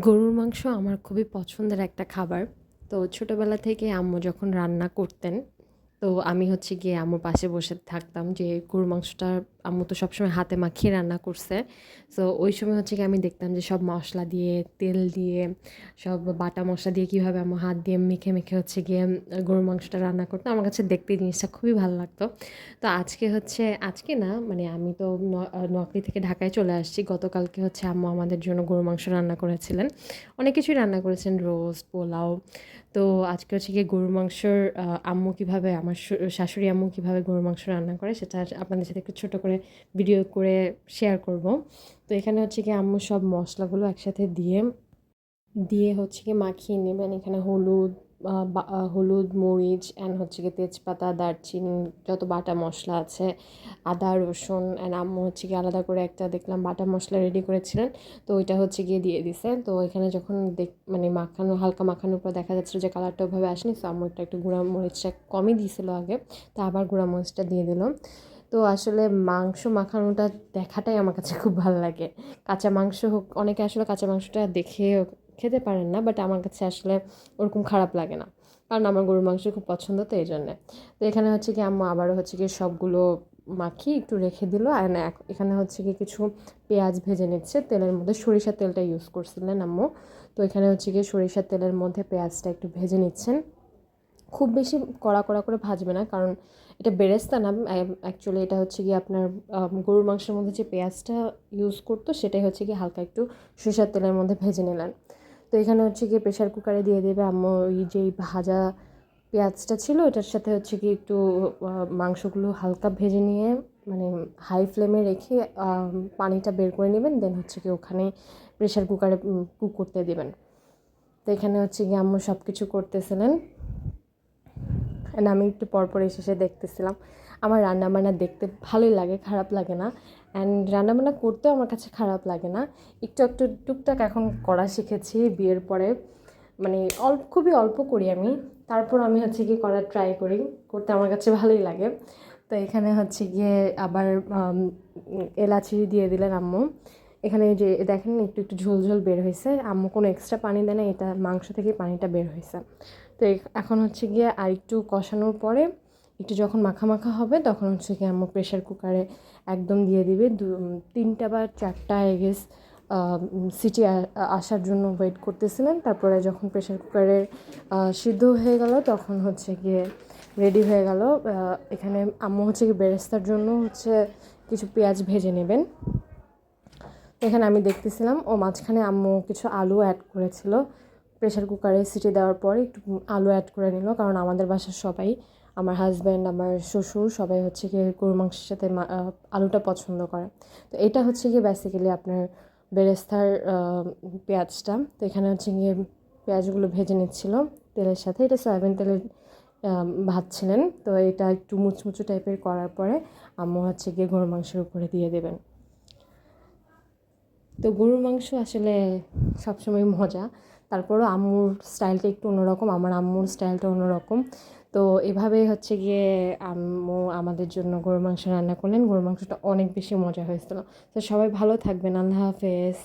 গরুর মাংস আমার খুবই পছন্দের একটা খাবার। তো ছোটোবেলা থেকে আম্মু যখন রান্না করতেন, তো আমি হচ্ছে গিয়ে আম্মুর পাশে বসে থাকতাম যে গরুর মাংসটা আম্মু তো সবসময় হাতে মাখিয়ে রান্না করছে। সো ওই সময় হচ্ছে গিয়ে আমি দেখতাম যে সব মশলা দিয়ে, তেল দিয়ে, সব বাটা মশলা দিয়ে কীভাবে আম্মু হাত দিয়ে মেখে মেখে হচ্ছে গিয়ে গরুর মাংসটা রান্না করতো। আমার কাছে দেখতে এই জিনিসটা খুবই ভালো লাগতো। তো আজকে না মানে আমি তো নোয়াখালী থেকে ঢাকায় চলে আসছি। গতকালকে হচ্ছে আম্মু আমাদের জন্য গরুর মাংস রান্না করেছিলেন। অনেক কিছুই রান্না করেছেন, রোস্ট, পোলাও। তো আজকে হচ্ছে গিয়ে গরুর মাংসর আম্মু কীভাবে আমার শাশুড়ি আম্মু কীভাবে গরুর মাংস রান্না করে সেটা আপনাদের সাথে একটু ছোটো করে ভিডিও করে শেয়ার করব। তো এখানে হচ্ছে গিয়ে আম্মু সব মশলাগুলো একসাথে দিয়ে দিয়ে হচ্ছে গিয়ে মাখিয়ে নেবেন। এখানে হলুদ, মরিচ অ্যান্ড হচ্ছে গিয়ে তেজপাতা, দারচিনি, যত বাটা মশলা আছে, আদা, রসুন অ্যান্ড আম্মু হচ্ছে গিয়ে আলাদা করে একটা দেখলাম বাটা মশলা রেডি করেছিলেন। তো ওইটা হচ্ছে গিয়ে দিয়ে দিছে। তো এখানে যখন মানে হালকা মাখানোর পর দেখা যাচ্ছিলো যে কালারটা ওভাবে আসেনি। তো আম্মু একটু গুঁড়া মরিচটা কমই দিয়েছিলো আগে, তো আবার গুঁড়া মরিচটা দিয়ে দিল। তো আসলে মাংস মাখানোটা দেখাটাই আমার কাছে খুব ভালো লাগে। কাঁচা মাংস হোক, অনেকে আসলে কাঁচা মাংসটা দেখে খেতে পারেন না, বাট আমার কাছে আসলে ওরকম খারাপ লাগে না, কারণ আমার গরুর মাংস খুব পছন্দ, তো এই জন্যে। তো এখানে হচ্ছে কি আম্মু আবারও হচ্ছে কি সবগুলো মাখিয়ে একটু রেখে দিল। আর এখানে হচ্ছে কি কিছু পেঁয়াজ ভেজে নিচ্ছে তেলের মধ্যে, সরিষার তেলটা ইউজ করছিলেন আম্মু। তো এখানে হচ্ছে কি সরিষার তেলের মধ্যে পেঁয়াজটা একটু ভেজে নিচ্ছেন। খুব বেশি কড়া কড়া করে ভাজবে না, কারণ এটা বেরেস্তা না, অ্যাকচুয়ালি এটা হচ্ছে কি আপনার গরুর মাংসের মধ্যে যে পেঁয়াজটা ইউজ করতো সেটাই হচ্ছে কি হালকা একটু সরিষার তেলের মধ্যে ভেজে নিলেন। তো এখানে হচ্ছে গিয়ে প্রেশার কুকারে দিয়ে দেবে আম্মু ওই যেই ভাজা পেঁয়াজটা ছিল এটার সাথে হচ্ছে কি একটু মাংসগুলো হালকা ভেজে নিয়ে মানে হাই ফ্লেমে রেখে পানিটা বের করে নেবেন, দেন হচ্ছে কি ওখানে প্রেশার কুকারে কুক করতে দেবেন। তো এখানে হচ্ছে গিয়ে আম্মু সব কিছু করতেছিলেন, অ্যান্ড আমি একটু পরপর এসে দেখতেছিলাম। আমার রান্নাবান্না দেখতে ভালোই লাগে, খারাপ লাগে না, অ্যান্ড রান্নাবান্না করতেও আমার কাছে খারাপ লাগে না। একটু একটু টুকটাক এখন করা শিখেছি বিয়ের পরে, মানে খুবই অল্প করি আমি, তারপর আমি হচ্ছে গিয়ে করার ট্রাই করি, করতে আমার কাছে ভালোই লাগে। তো এখানে হচ্ছে গিয়ে আবার এলাচি দিয়ে দিলেন আম্মু। এখানে যে দেখেন একটু একটু ঝোল ঝোল বের হয়েছে, আম্মু কোনো এক্সট্রা পানি দেয় না, এটা মাংস থেকে পানিটা বের হয়েছে। তো এখন হচ্ছে গিয়ে আর একটু কষানোর পরে একটু যখন মাখা মাখা হবে তখন হচ্ছে গিয়ে আম্মু প্রেশার কুকারে একদম দিয়ে দিবে 3টা বা 4টা এগেস সিটি আসার জন্য ওয়েট করতেছিলেন। তারপরে যখন প্রেশার কুকারে সিদ্ধ হয়ে গেল তখন হচ্ছে গিয়ে রেডি হয়ে গেল। এখানে আম্মু হচ্ছে গিয়ে বেরেস্তার জন্য হচ্ছে কিছু পেঁয়াজ ভেজে নেবেন। এখানে আমি দেখতেছিলাম ও মাঝখানে আম্মু কিছু আলু অ্যাড করেছিল, প্রেশার কুকারে সিটি দেওয়ার পরে একটু আলু অ্যাড করে নিল, কারণ আমাদের বাসার সবাই, আমার হাজব্যান্ড, আমার শ্বশুর সবাই হচ্ছে গিয়ে গরুর মাংসের সাথে আলুটা পছন্দ করে। তো এটা হচ্ছে গিয়ে বেসিক্যালি আপনার বেরেস্তার পেঁয়াজটা। তো এখানে হচ্ছে গিয়ে পেঁয়াজগুলো ভেজে নিচ্ছিল তেলের সাথে, এটা সয়াবিন তেলের ভাজছিলেন। তো এটা একটু মুচমুচু টাইপের করার পরে আম্মু হচ্ছে গিয়ে গরুর মাংসের উপরে দিয়ে দেবেন। তো গরুর মাংস আসলে সবসময় মজা, তারপরও আম্মুর স্টাইলটা একটু অন্যরকম, আমার আম্মুর স্টাইলটা অন্যরকম। তো এভাবেই হচ্ছে গিয়ে আম্মু আমাদের জন্য গরুর মাংস রান্না করলেন, গরুর মাংসটা অনেক বেশি মজা হয়েছিল। তো সবাই ভালো থাকবেন, আল্লাহ হাফেজ।